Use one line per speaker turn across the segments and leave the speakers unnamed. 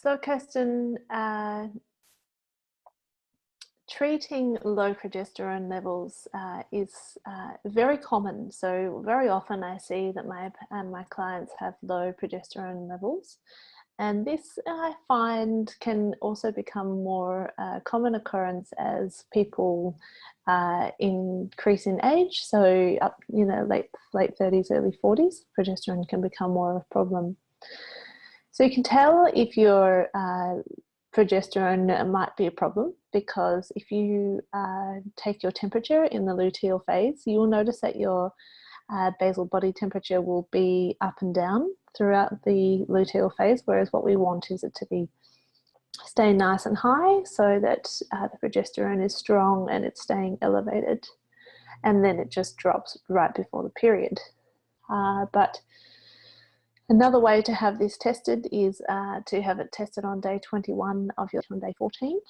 So Kirsten, treating low progesterone levels is very common. So very often I see that my clients have low progesterone levels, and this I find can also become more common occurrence as people increase in age. So up, late 30s, early 40s, progesterone can become more of a problem. So you can tell if your progesterone might be a problem, because if you take your temperature in the luteal phase, you will notice that your basal body temperature will be up and down throughout the luteal phase, whereas what we want is it to stay nice and high so that the progesterone is strong and it's staying elevated, and then it just drops right before the period. But another way to have this tested is to have it tested on day 21 of your on day 14.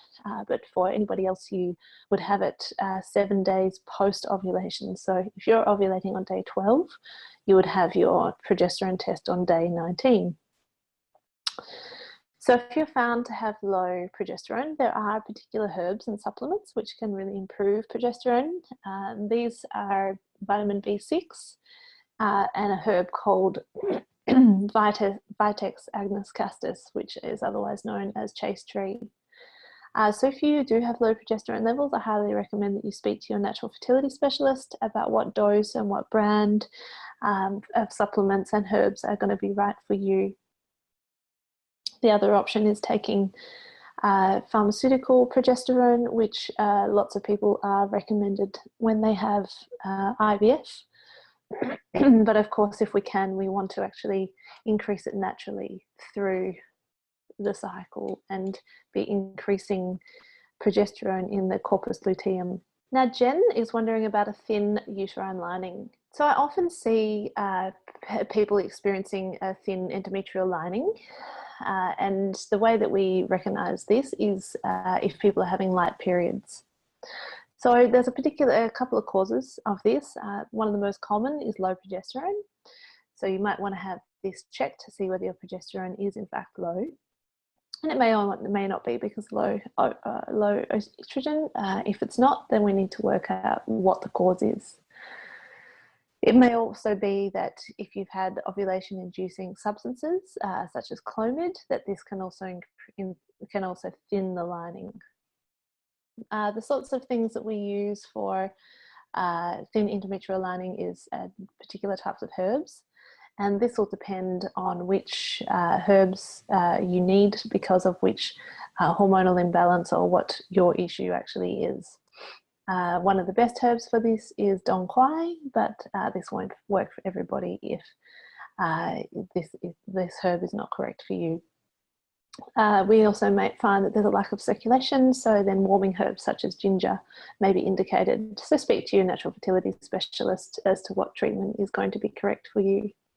But for anybody else, you would have it 7 days post-ovulation. So if you're ovulating on day 12, you would have your progesterone test on day 19. So if you're found to have low progesterone, there are particular herbs and supplements which can really improve progesterone. These are vitamin B6 and a herb called Vitex agnus castus, which is otherwise known as chaste tree. So if you do have low progesterone levels, I highly recommend that you speak to your natural fertility specialist about what dose and what brand of supplements and herbs are going to be right for you. The other option is taking pharmaceutical progesterone, which lots of people are recommended when they have IVF. But of course, if we can, we want to actually increase it naturally through the cycle and be increasing progesterone in the corpus luteum. Now, Jen is wondering about a thin uterine lining. So I often see people experiencing a thin endometrial lining. And the way that we recognize this is if people are having light periods. So there's a couple of causes of this. One of the most common is low progesterone. So you might want to have this checked to see whether your progesterone is in fact low. And it may or may not be because low estrogen. If it's not, then we need to work out what the cause is. It may also be that if you've had ovulation-inducing substances, such as Clomid, that this can also thin the lining. The sorts of things that we use for thin endometrial lining is particular types of herbs, and this will depend on which herbs you need because of which hormonal imbalance or what your issue actually is. One of the best herbs for this is Dong Quai, but this won't work for everybody if this herb is not correct for you. We also might find that there's a lack of circulation, so then warming herbs such as ginger may be indicated. So speak to your natural fertility specialist as to what treatment is going to be correct for you.